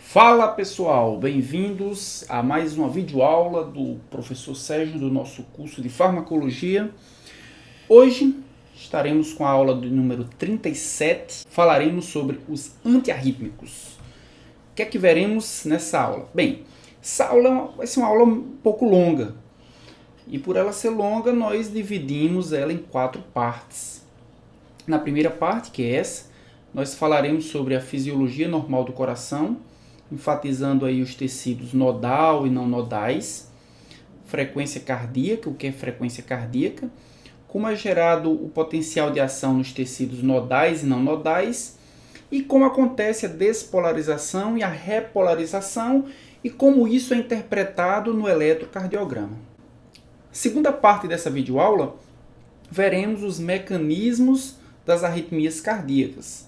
Fala pessoal, bem-vindos a mais uma videoaula do professor Sérgio do nosso curso de farmacologia. Hoje estaremos com a aula do número 37, falaremos sobre os antiarrítmicos. O que é que veremos nessa aula? Bem, essa aula vai ser uma aula um pouco longa e por ela ser longa nós dividimos ela em 4 partes. Na primeira parte, que é essa, nós falaremos sobre a fisiologia normal do coração, enfatizando aí os tecidos nodal e não nodais, frequência cardíaca, o que é frequência cardíaca, como é gerado o potencial de ação nos tecidos nodais e não nodais, e como acontece a despolarização e a repolarização, e como isso é interpretado no eletrocardiograma. Segunda parte dessa videoaula, veremos os mecanismos das arritmias cardíacas,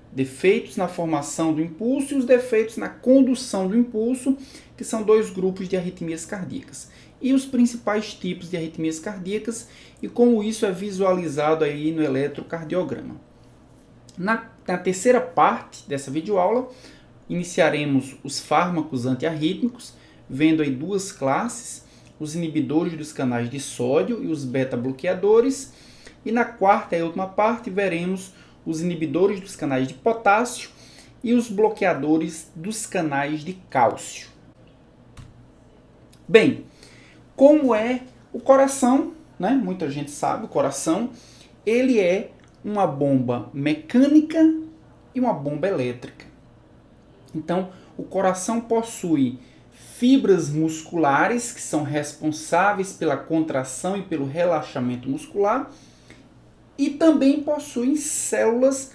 defeitos na formação do impulso e os defeitos na condução do impulso, que são 2 grupos de arritmias cardíacas. E os principais tipos de arritmias cardíacas e como isso é visualizado aí no eletrocardiograma. Na terceira parte dessa videoaula, iniciaremos os fármacos antiarrítmicos, vendo aí 2 classes, os inibidores dos canais de sódio e os beta-bloqueadores. E na quarta e última parte, veremos os inibidores dos canais de potássio e os bloqueadores dos canais de cálcio. Bem, como é o coração, né? Muita gente sabe, o coração, ele é uma bomba mecânica e uma bomba elétrica. Então, o coração possui fibras musculares que são responsáveis pela contração e pelo relaxamento muscular, e também possuem células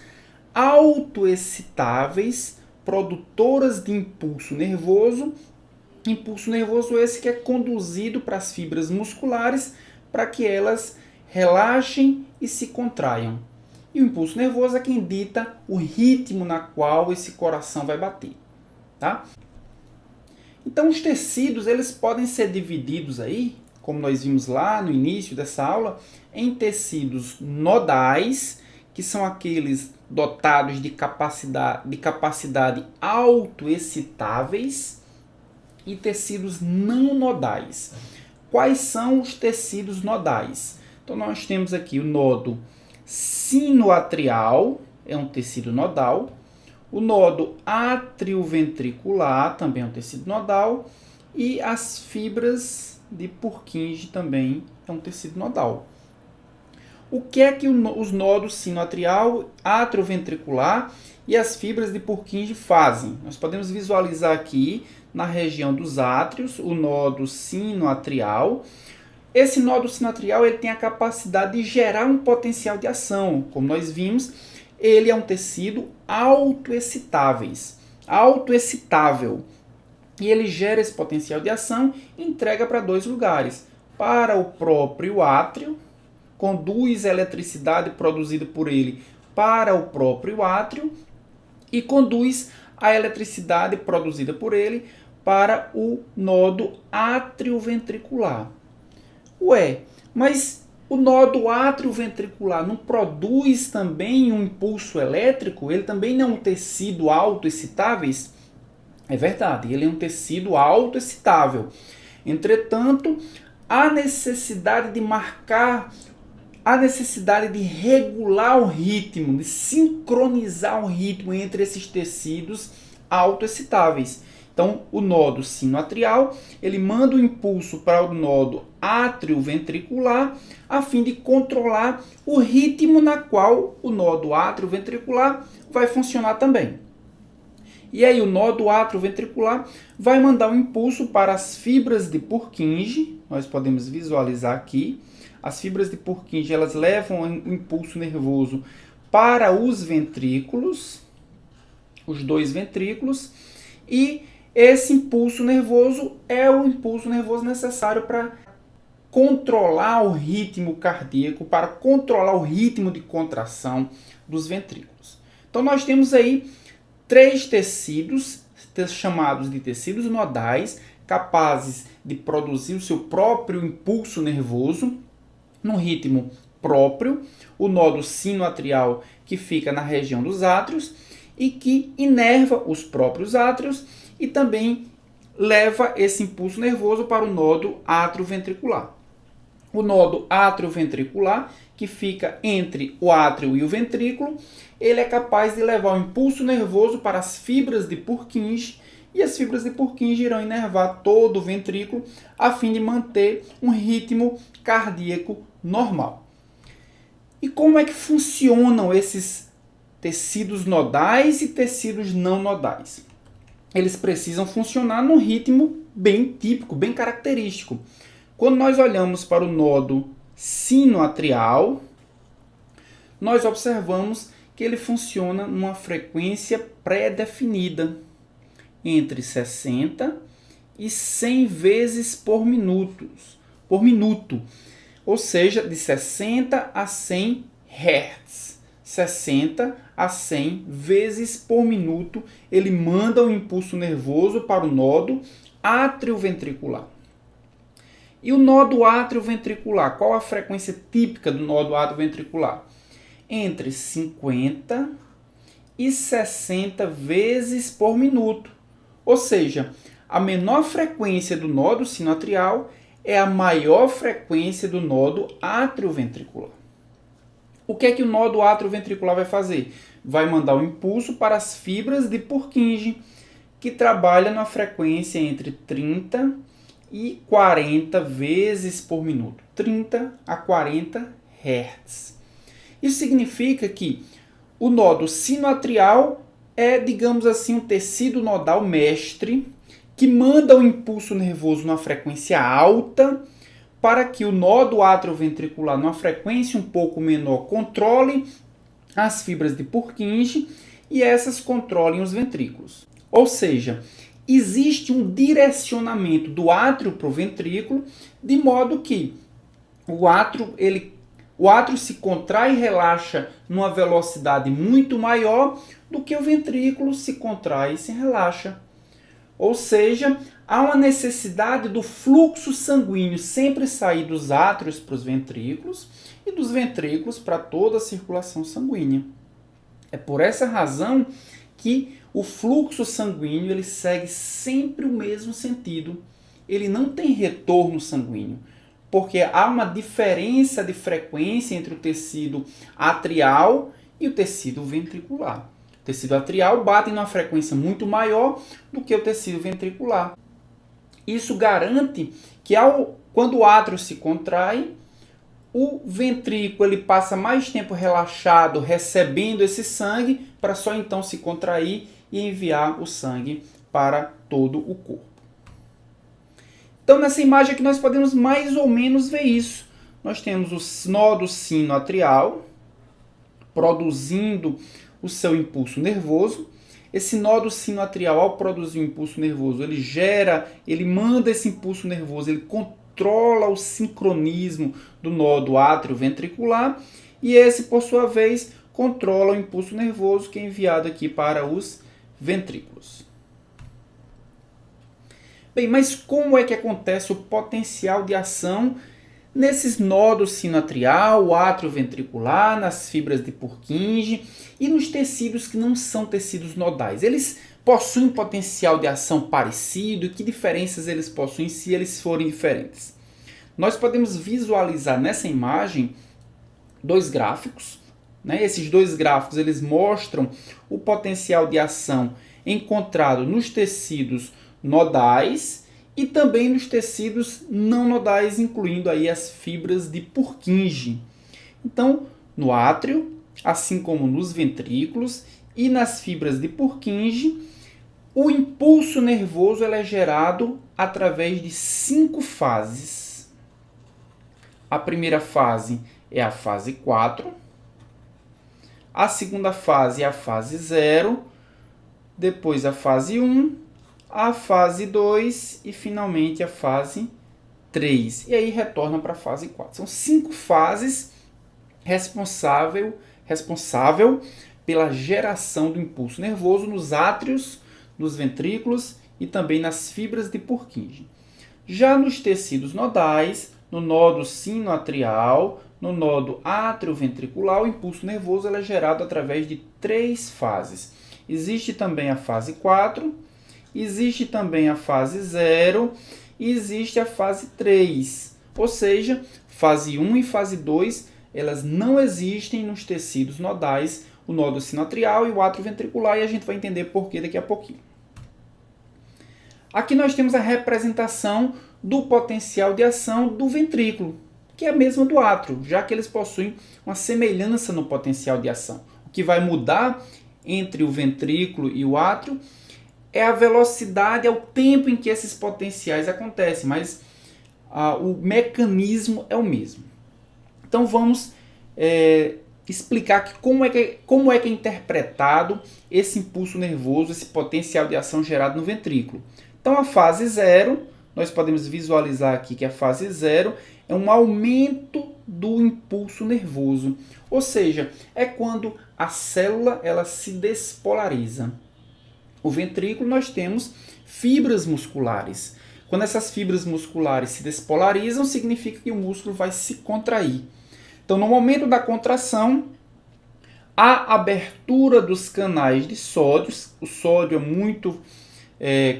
autoexcitáveis, produtoras de impulso nervoso esse que é conduzido para as fibras musculares para que elas relaxem e se contraiam. E o impulso nervoso é quem dita o ritmo na qual esse coração vai bater, tá? Então os tecidos eles podem ser divididos aí, como nós vimos lá no início dessa aula, em tecidos nodais, que são aqueles dotados de capacidade autoexcitáveis, e tecidos não nodais. Quais são os tecidos nodais? Então nós temos aqui o nodo sinoatrial, é um tecido nodal, o nodo atrioventricular, também é um tecido nodal, e as fibras de Purkinje também é um tecido nodal. O que é que os nodos sinoatrial, atrioventricular e as fibras de Purkinje fazem? Nós podemos visualizar aqui na região dos átrios o nodo sinoatrial. Esse nodo sinoatrial ele tem a capacidade de gerar um potencial de ação. Como nós vimos, ele é um tecido autoexcitável. E ele gera esse potencial de ação e entrega para 2 lugares. Para o próprio átrio, conduz a eletricidade produzida por ele para o próprio átrio e conduz a eletricidade produzida por ele para o nodo atrioventricular. Mas o nodo atrioventricular não produz também um impulso elétrico? Ele também não é um tecido autoexcitável? É verdade, ele é um tecido autoexcitável. Entretanto, a necessidade de regular o ritmo, de sincronizar o ritmo entre esses tecidos autoexcitáveis. Então, o nodo sinoatrial, ele manda o impulso para o nodo atrioventricular a fim de controlar o ritmo na qual o nodo atrioventricular vai funcionar também. E aí o nodo atrioventricular vai mandar um impulso para as fibras de Purkinje, nós podemos visualizar aqui. As fibras de Purkinje elas levam o impulso nervoso para os ventrículos, os 2 ventrículos, e esse impulso nervoso é o impulso nervoso necessário para controlar o ritmo cardíaco, para controlar o ritmo de contração dos ventrículos. Então nós temos aí 3 tecidos, chamados de tecidos nodais, capazes de produzir o seu próprio impulso nervoso num ritmo próprio, o nodo sinoatrial que fica na região dos átrios, e que inerva os próprios átrios e também leva esse impulso nervoso para o nódo atrioventricular. O nódo atrioventricular, que fica entre o átrio e o ventrículo, ele é capaz de levar o impulso nervoso para as fibras de Purkinje, e as fibras de Purkinje irão inervar todo o ventrículo a fim de manter um ritmo cardíaco normal. E como é que funcionam esses tecidos nodais e tecidos não nodais? Eles precisam funcionar num ritmo bem típico, bem característico. Quando nós olhamos para o nódo sinoatrial, nós observamos que ele funciona numa frequência pré-definida, entre 60 e 100 vezes por minuto, ou seja, de 60 a 100 Hz. 60 a 100 vezes por minuto, ele manda o impulso nervoso para o nódo atrioventricular. E o nódo atrioventricular, qual a frequência típica do nódo atrioventricular? Entre 50 e 60 vezes por minuto. Ou seja, a menor frequência do nódo sinoatrial é a maior frequência do nódo atrioventricular. O que é que o nódo atrioventricular vai fazer? Vai mandar um impulso para as fibras de Purkinje, que trabalha na frequência entre 30 e 40 vezes por minuto. 30 a 40 Hz. Isso significa que o nódo sinoatrial é, digamos assim, um tecido nodal mestre que manda o impulso nervoso numa frequência alta para que o nódo atrioventricular, numa frequência um pouco menor, controle as fibras de Purkinje e essas controlem os ventrículos. Ou seja, existe um direcionamento do átrio para o ventrículo, de modo que o átrio se contrai e relaxa numa velocidade muito maior do que o ventrículo se contrai e se relaxa. Ou seja, há uma necessidade do fluxo sanguíneo sempre sair dos átrios para os ventrículos e dos ventrículos para toda a circulação sanguínea. É por essa razão que o fluxo sanguíneo ele segue sempre o mesmo sentido. Ele não tem retorno sanguíneo, porque há uma diferença de frequência entre o tecido atrial e o tecido ventricular. O tecido atrial bate em uma frequência muito maior do que o tecido ventricular. Isso garante que quando o átrio se contrai, o ventrículo ele passa mais tempo relaxado, recebendo esse sangue, para só então se contrair e enviar o sangue para todo o corpo. Então, nessa imagem aqui, nós podemos mais ou menos ver isso. Nós temos o nódo sinoatrial produzindo o seu impulso nervoso. Esse nódo sinoatrial, ao produzir o impulso nervoso, ele manda esse impulso nervoso, ele controla o sincronismo do nódo atrioventricular e esse, por sua vez, controla o impulso nervoso que é enviado aqui para os ventrículos. Bem, mas como é que acontece o potencial de ação nesses nódos sinoatrial, atrioventricular, nas fibras de Purkinje e nos tecidos que não são tecidos nodais? Eles possuem potencial de ação parecido? E que diferenças eles possuem se eles forem diferentes? Nós podemos visualizar nessa imagem dois gráficos. Esses dois gráficos eles mostram o potencial de ação encontrado nos tecidos nodais e também nos tecidos não nodais, incluindo aí as fibras de Purkinje. Então, no átrio, assim como nos ventrículos e nas fibras de Purkinje, o impulso nervoso é gerado através de 5 fases. A primeira fase é a fase 4, a segunda fase é a fase 0, depois a fase 1, a fase 2 e finalmente a fase 3. E aí retorna para a fase 4. São 5 fases responsável pela geração do impulso nervoso nos átrios, nos ventrículos e também nas fibras de Purkinje. Já nos tecidos nodais, no nódo sinoatrial, no nódo atrioventricular, o impulso nervoso é gerado através de 3 fases. Existe também a fase 4, existe também a fase 0 e existe a fase 3. Ou seja, fase 1 e fase 2, elas não existem nos tecidos nodais, o nódulo sinoatrial e o átrio ventricular, e a gente vai entender por que daqui a pouquinho. Aqui nós temos a representação do potencial de ação do ventrículo, que é a mesma do átrio, já que eles possuem uma semelhança no potencial de ação. O que vai mudar entre o ventrículo e o átrio é a velocidade, é o tempo em que esses potenciais acontecem, mas o mecanismo é o mesmo. Então vamos explicar que como é que é interpretado esse impulso nervoso, esse potencial de ação gerado no ventrículo. Então a fase 0, nós podemos visualizar aqui que a fase 0 é um aumento do impulso nervoso, ou seja, é quando a célula ela se despolariza. O ventrículo nós temos fibras musculares. Quando essas fibras musculares se despolarizam, significa que o músculo vai se contrair. Então, no momento da contração, a abertura dos canais de sódio, o sódio é muito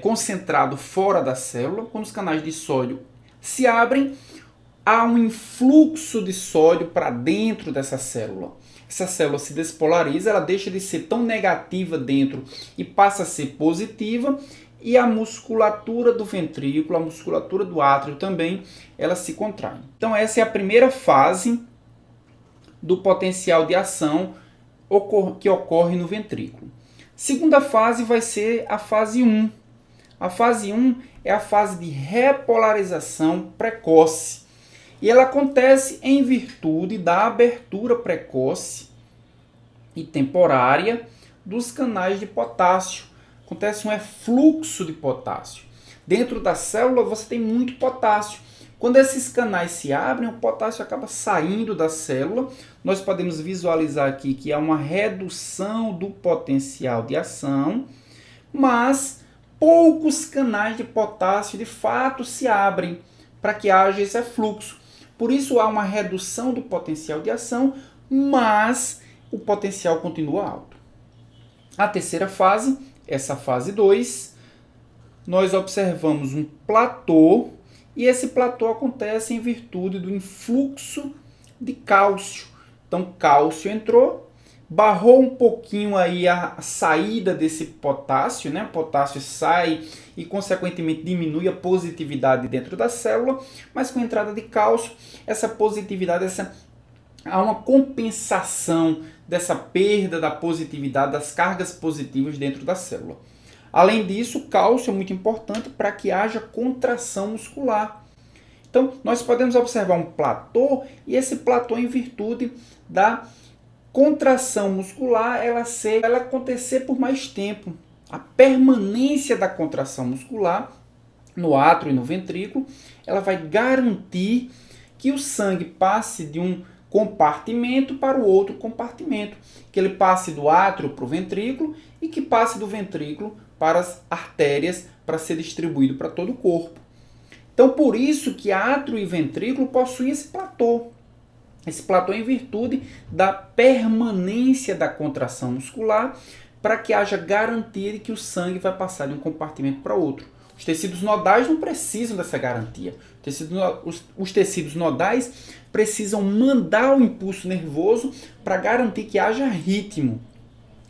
concentrado fora da célula. Quando os canais de sódio se abrem, há um influxo de sódio para dentro dessa célula. Essa célula se despolariza, ela deixa de ser tão negativa dentro e passa a ser positiva, e a musculatura do ventrículo, a musculatura do átrio também, ela se contrai. Então essa é a primeira fase do potencial de ação que ocorre no ventrículo. Segunda fase vai ser a fase 1. A fase 1 é a fase de repolarização precoce. E ela acontece em virtude da abertura precoce e temporária dos canais de potássio. Acontece um efluxo de potássio. Dentro da célula você tem muito potássio. Quando esses canais se abrem, o potássio acaba saindo da célula. Nós podemos visualizar aqui que há uma redução do potencial de ação, mas poucos canais de potássio de fato se abrem para que haja esse efluxo. Por isso há uma redução do potencial de ação, mas o potencial continua alto. A terceira fase, essa fase 2, nós observamos um platô, e esse platô acontece em virtude do influxo de cálcio. Então, cálcio entrou, barrou um pouquinho aí a saída desse potássio, né? O potássio sai e, consequentemente, diminui a positividade dentro da célula, mas com a entrada de cálcio, essa positividade, há uma compensação dessa perda da positividade, das cargas positivas dentro da célula. Além disso, o cálcio é muito importante para que haja contração muscular. Então, nós podemos observar um platô, e esse platô, em virtude da contração muscular, ela acontecer por mais tempo. A permanência da contração muscular no átrio e no ventrículo, ela vai garantir que o sangue passe de um compartimento para o outro compartimento, que ele passe do átrio para o ventrículo e que passe do ventrículo para as artérias para ser distribuído para todo o corpo. Então, por isso que átrio e ventrículo possuem esse platô. Esse platô é em virtude da permanência da contração muscular, para que haja garantia de que o sangue vai passar de um compartimento para outro. Os tecidos nodais não precisam dessa garantia. Os tecidos nodais precisam mandar o impulso nervoso para garantir que haja ritmo,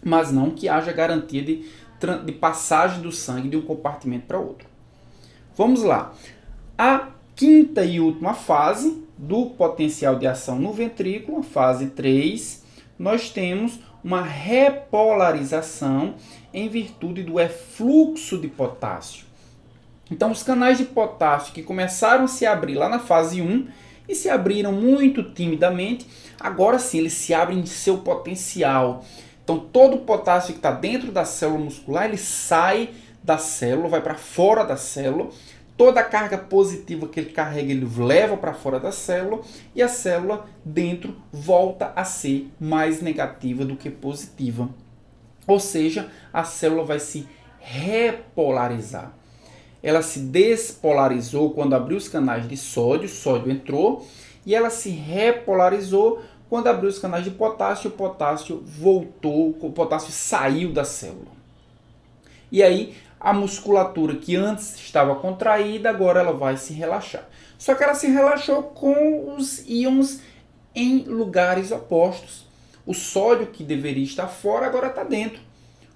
mas não que haja garantia de passagem do sangue de um compartimento para outro. Vamos lá. A quinta e última fase do potencial de ação no ventrículo, a fase 3, nós temos uma repolarização em virtude do efluxo de potássio. Então, os canais de potássio que começaram a se abrir lá na fase 1 e se abriram muito timidamente, agora sim eles se abrem em seu potencial. Então, todo o potássio que está dentro da célula muscular, ele sai da célula, vai para fora da célula. Toda a carga positiva que ele carrega, ele leva para fora da célula, e a célula dentro volta a ser mais negativa do que positiva. Ou seja, a célula vai se repolarizar. Ela se despolarizou quando abriu os canais de sódio, o sódio entrou, e ela se repolarizou Quando abriu os canais de potássio, o potássio voltou, o potássio saiu da célula. E aí a musculatura que antes estava contraída, agora ela vai se relaxar. Só que ela se relaxou com os íons em lugares opostos. O sódio que deveria estar fora agora está dentro.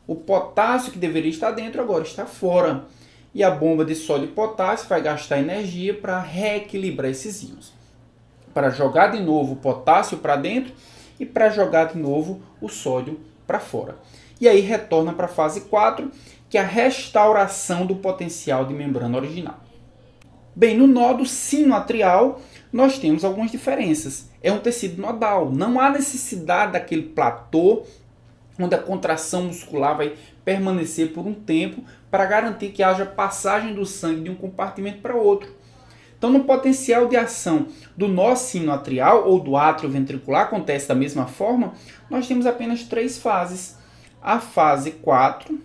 O potássio que deveria estar dentro agora está fora. E a bomba de sódio e potássio vai gastar energia para reequilibrar esses íons. Para jogar de novo o potássio para dentro e para jogar de novo o sódio para fora. E aí retorna para a fase 4, que é a restauração do potencial de membrana original. Bem, no nódo sinoatrial, nós temos algumas diferenças. É um tecido nodal, não há necessidade daquele platô onde a contração muscular vai permanecer por um tempo para garantir que haja passagem do sangue de um compartimento para outro. Então, no potencial de ação do nó sinoatrial ou do átrio ventricular, acontece da mesma forma, nós temos apenas 3 fases. A fase 4,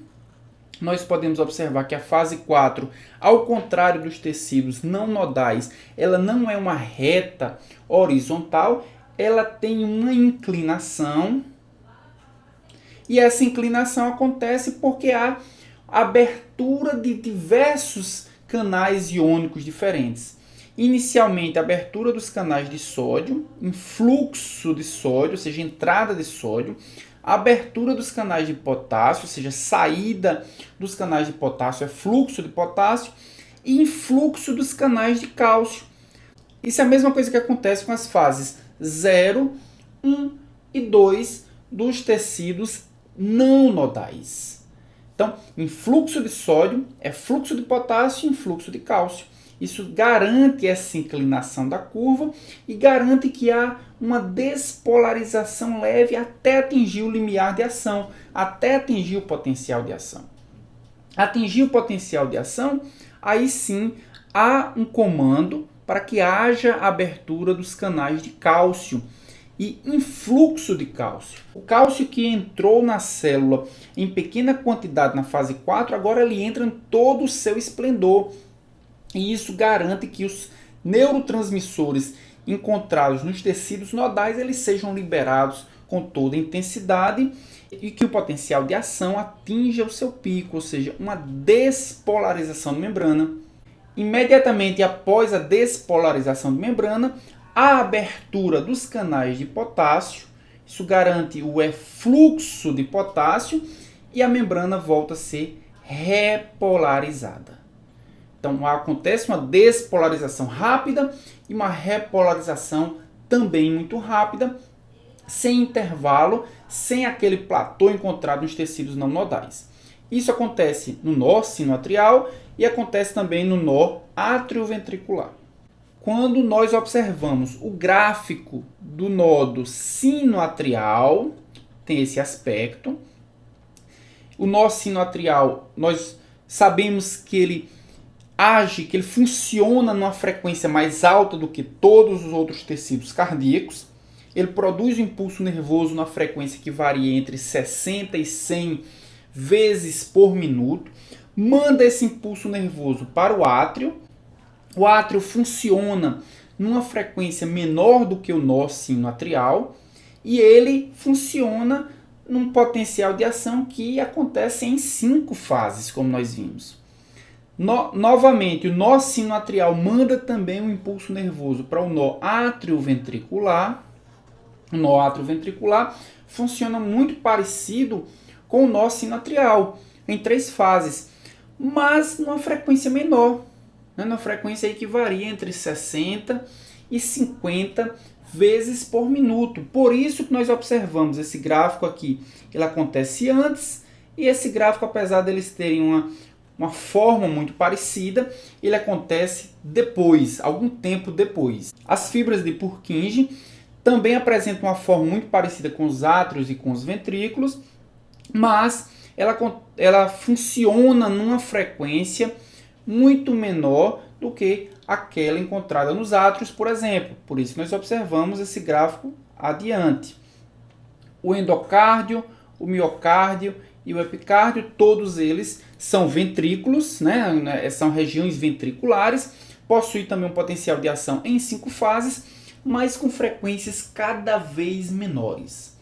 nós podemos observar que a fase 4, ao contrário dos tecidos não nodais, ela não é uma reta horizontal, ela tem uma inclinação. E essa inclinação acontece porque há abertura de diversos canais iônicos diferentes. Inicialmente, a abertura dos canais de sódio, influxo de sódio, ou seja, entrada de sódio, a abertura dos canais de potássio, ou seja, saída dos canais de potássio é fluxo de potássio, e influxo dos canais de cálcio. Isso é a mesma coisa que acontece com as fases 0, 1 e 2 dos tecidos não nodais. Então, influxo de sódio é fluxo de potássio e influxo de cálcio. Isso garante essa inclinação da curva e garante que há uma despolarização leve até atingir o limiar de ação, até atingir o potencial de ação. Atingir o potencial de ação, aí sim há um comando para que haja abertura dos canais de cálcio e influxo de cálcio. O cálcio que entrou na célula em pequena quantidade na fase 4, agora ele entra em todo o seu esplendor. E isso garante que os neurotransmissores encontrados nos tecidos nodais eles sejam liberados com toda a intensidade e que o potencial de ação atinja o seu pico, ou seja, uma despolarização de membrana. Imediatamente após a despolarização de membrana, a abertura dos canais de potássio, isso garante o efluxo de potássio e a membrana volta a ser repolarizada. Então acontece uma despolarização rápida e uma repolarização também muito rápida, sem intervalo, sem aquele platô encontrado nos tecidos não nodais. Isso acontece no nó sinoatrial e acontece também no nó atrioventricular. Quando nós observamos o gráfico do nódo sinoatrial, tem esse aspecto. O nó sinoatrial, nós sabemos que ele age, que ele funciona numa frequência mais alta do que todos os outros tecidos cardíacos. Ele produz o impulso nervoso na frequência que varia entre 60 e 100 vezes por minuto. Manda esse impulso nervoso para o átrio. O átrio funciona numa frequência menor do que o nó sinoatrial e ele funciona num potencial de ação que acontece em 5 fases, como nós vimos. Novamente, o nó sinoatrial manda também um impulso nervoso para o nó atrioventricular. O nó atrioventricular funciona muito parecido com o nó sinoatrial, em 3 fases, mas numa frequência menor. Na frequência aí que varia entre 60 e 50 vezes por minuto. Por isso que nós observamos esse gráfico aqui. Ele acontece antes e esse gráfico, apesar deles terem uma forma muito parecida, ele acontece depois, algum tempo depois. As fibras de Purkinje também apresentam uma forma muito parecida com os átrios e com os ventrículos, mas ela funciona numa frequência muito menor do que aquela encontrada nos átrios, por exemplo. Por isso nós observamos esse gráfico adiante. O endocárdio, o miocárdio e o epicárdio, todos eles são ventrículos, né? São regiões ventriculares, possuem também um potencial de ação em 5 fases, mas com frequências cada vez menores.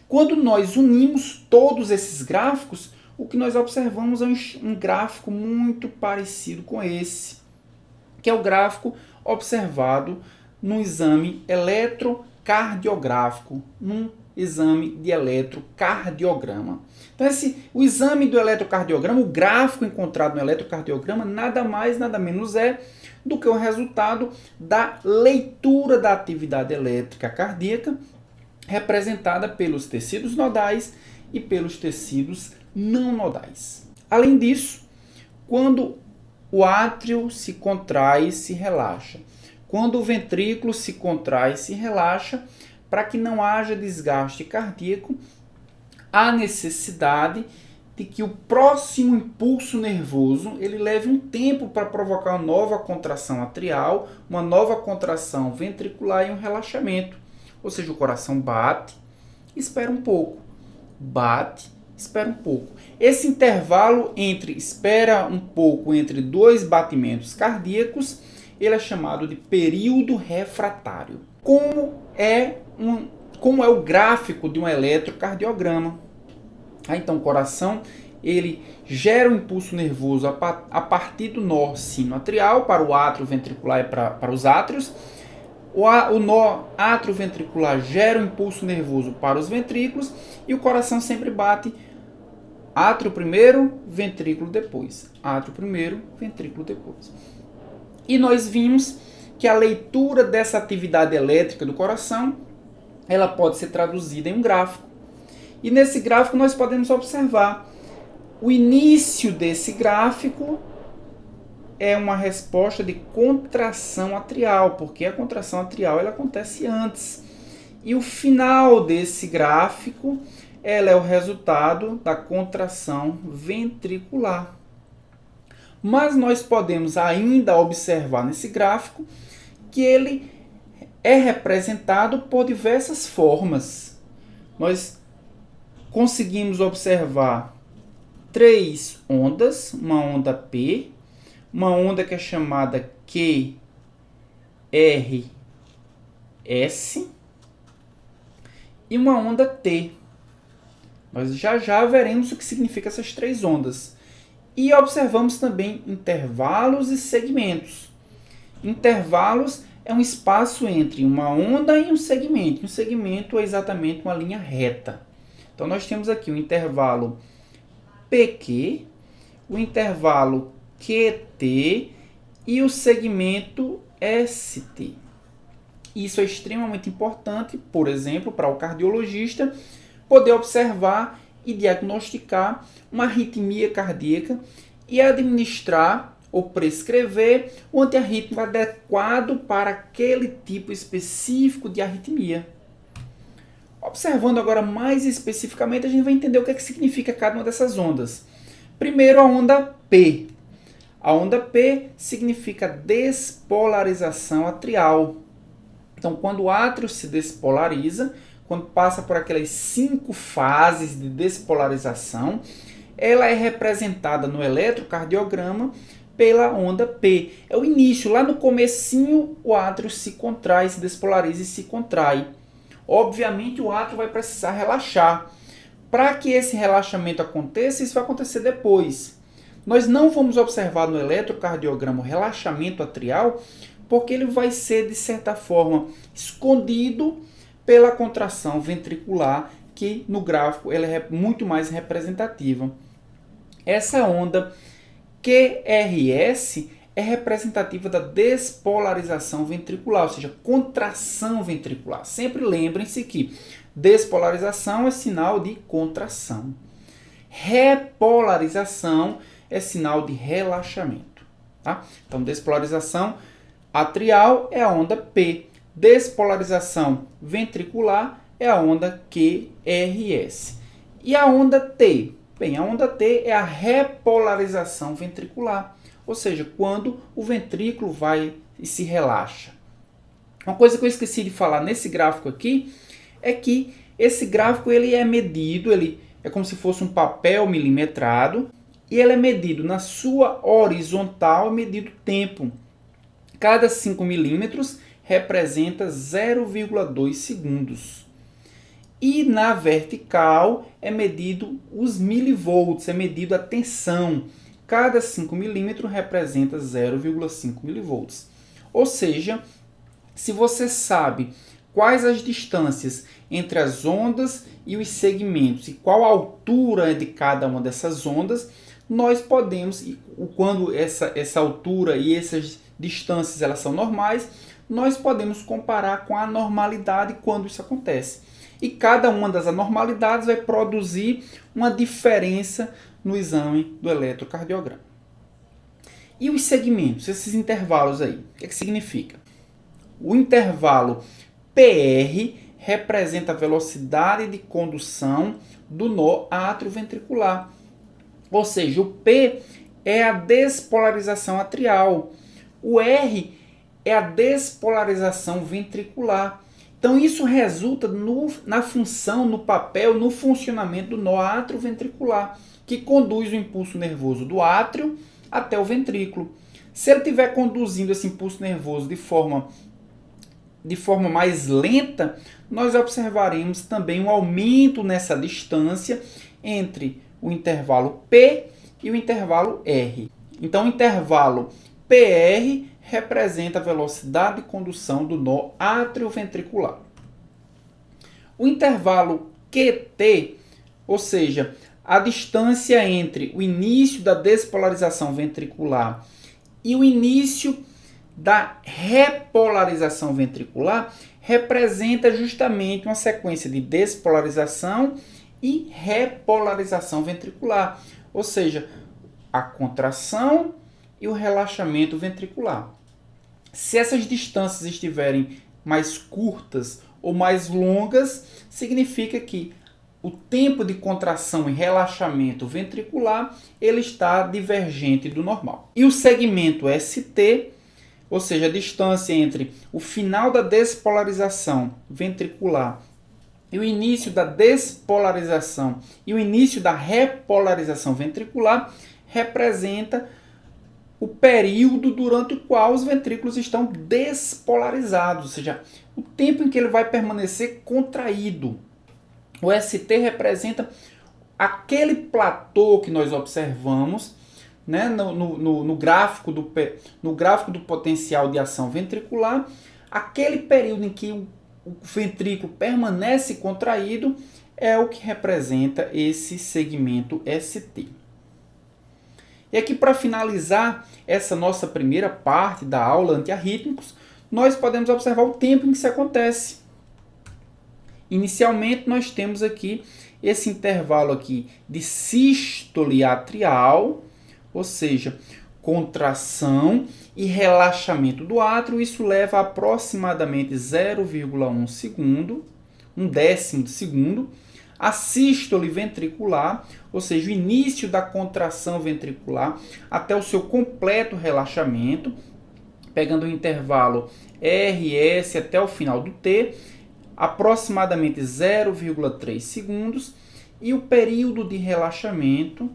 Quando nós unimos todos esses gráficos, o que nós observamos é um gráfico muito parecido com esse, que é o gráfico observado no exame eletrocardiográfico, num exame de eletrocardiograma. Então, o exame do eletrocardiograma, o gráfico encontrado no eletrocardiograma, nada mais, nada menos é do que o resultado da leitura da atividade elétrica cardíaca, representada pelos tecidos nodais e pelos tecidos não nodais. Além disso, quando o átrio se contrai, se relaxa. Quando o ventrículo se contrai, se relaxa, para que não haja desgaste cardíaco, há necessidade de que o próximo impulso nervoso ele leve um tempo para provocar uma nova contração atrial, uma nova contração ventricular e um relaxamento. Ou seja, o coração bate, espera um pouco, bate, espera um pouco. Esse intervalo entre espera um pouco entre dois batimentos cardíacos, ele é chamado de período refratário. Como é o gráfico de um eletrocardiograma? Então, o coração ele gera um impulso nervoso a partir do nó sinoatrial para o átrio ventricular e para os átrios. O nó atrioventricular gera um impulso nervoso para os ventrículos e o coração sempre bate átrio primeiro, ventrículo depois. Átrio primeiro, ventrículo depois. E nós vimos que a leitura dessa atividade elétrica do coração, ela pode ser traduzida em um gráfico. E nesse gráfico nós podemos observar o início desse gráfico é uma resposta de contração atrial, porque a contração atrial ela acontece antes. E o final desse gráfico ela é o resultado da contração ventricular. Mas nós podemos ainda observar nesse gráfico que ele é representado por diversas formas. Nós conseguimos observar três ondas, uma onda P, uma onda que é chamada QRS, e uma onda T. Nós já veremos o que significa essas três ondas. E observamos também intervalos e segmentos. Intervalos é um espaço entre uma onda e um segmento. Um segmento é exatamente uma linha reta. Então, nós temos aqui o intervalo PQ, o intervalo QT e o segmento ST. Isso é extremamente importante, por exemplo, para o cardiologista poder observar e diagnosticar uma arritmia cardíaca e administrar ou prescrever o antiarrítmico adequado para aquele tipo específico de arritmia. Observando agora mais especificamente, a gente vai entender o que significa cada uma dessas ondas. Primeiro, a onda P. A onda P significa despolarização atrial. Então, quando o átrio se despolariza, quando passa por aquelas 5 fases de despolarização, ela é representada no eletrocardiograma pela onda P. É o início, lá no comecinho o átrio se contrai, se despolariza e se contrai. Obviamente o átrio vai precisar relaxar. Para que esse relaxamento aconteça, isso vai acontecer depois. Nós não vamos observar no eletrocardiograma o relaxamento atrial, porque ele vai ser, de certa forma, escondido pela contração ventricular, que no gráfico ela é muito mais representativa. Essa onda QRS é representativa da despolarização ventricular, ou seja, contração ventricular. Sempre lembrem-se que despolarização é sinal de contração. Repolarização é sinal de relaxamento. Tá? Então, despolarização atrial é a onda P. Despolarização ventricular é a onda QRS. E a onda T? Bem, a onda T é a repolarização ventricular, ou seja, quando o ventrículo vai e se relaxa. Uma coisa que eu esqueci de falar nesse gráfico aqui é que esse gráfico ele é medido, ele é como se fosse um papel milimetrado, e ele é medido na sua horizontal, medido tempo. Cada 5 milímetros representa 0,2 segundos. E na vertical é medido os milivolts, é medido a tensão. Cada 5 milímetros representa 0,5 milivolts. Ou seja, se você sabe quais as distâncias entre as ondas e os segmentos e qual a altura de cada uma dessas ondas, nós podemos, quando essa altura e essas distâncias elas são normais, nós podemos comparar com a normalidade quando isso acontece. E cada uma das anormalidades vai produzir uma diferença no exame do eletrocardiograma. E os segmentos, esses intervalos aí, o que significa? O intervalo PR representa a velocidade de condução do nó atrioventricular. Ou seja, o P é a despolarização atrial. O R é a despolarização ventricular. Então, isso resulta na função, no papel, no funcionamento do nó atrioventricular, que conduz o impulso nervoso do átrio até o ventrículo. Se ele estiver conduzindo esse impulso nervoso de forma mais lenta, nós observaremos também um aumento nessa distância entre o intervalo P e o intervalo R. Então, o intervalo PR representa a velocidade de condução do nó atrioventricular. O intervalo QT, ou seja, a distância entre o início da despolarização ventricular e o início da repolarização ventricular, representa justamente uma sequência de despolarização e repolarização ventricular, ou seja, a contração e o relaxamento ventricular. Se essas distâncias estiverem mais curtas ou mais longas, significa que o tempo de contração e relaxamento ventricular ele está divergente do normal. E o segmento ST, ou seja, a distância entre o final da despolarização ventricular e o início da despolarização e o início da repolarização ventricular, representa o período durante o qual os ventrículos estão despolarizados, ou seja, o tempo em que ele vai permanecer contraído. O ST representa aquele platô que nós observamos, né, no gráfico do potencial de ação ventricular, aquele período em que o ventrículo permanece contraído é o que representa esse segmento ST. E aqui, para finalizar essa nossa primeira parte da aula antiarrítmicos, nós podemos observar o tempo em que isso acontece. Inicialmente, nós temos aqui esse intervalo aqui de sístole atrial, ou seja, contração e relaxamento do átrio. Isso leva a aproximadamente 0,1 segundo, um décimo de segundo. A sístole ventricular, ou seja, o início da contração ventricular até o seu completo relaxamento, pegando o intervalo RS até o final do T, aproximadamente 0,3 segundos, e o período de relaxamento,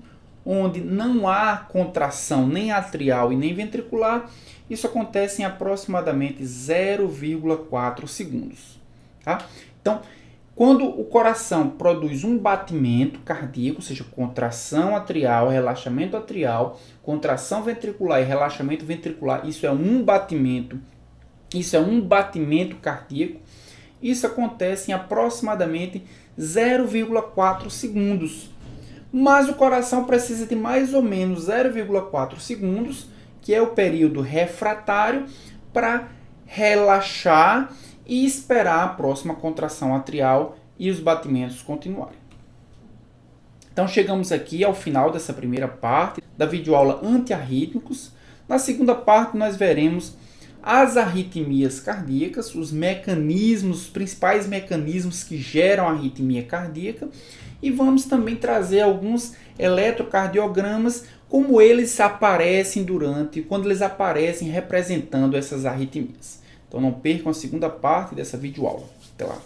onde não há contração nem atrial e nem ventricular, isso acontece em aproximadamente 0,4 segundos. Tá? Então, quando o coração produz um batimento cardíaco, ou seja, contração atrial, relaxamento atrial, contração ventricular e relaxamento ventricular, isso é um batimento cardíaco, isso acontece em aproximadamente 0,4 segundos. Mas o coração precisa de mais ou menos 0,4 segundos, que é o período refratário, para relaxar e esperar a próxima contração atrial e os batimentos continuarem. Então chegamos aqui ao final dessa primeira parte da videoaula antiarrítmicos. Na segunda parte nós veremos as arritmias cardíacas, os mecanismos, os principais mecanismos que geram a arritmia cardíaca, e vamos também trazer alguns eletrocardiogramas, como eles aparecem quando eles aparecem representando essas arritmias. Então não percam a segunda parte dessa videoaula. Até lá!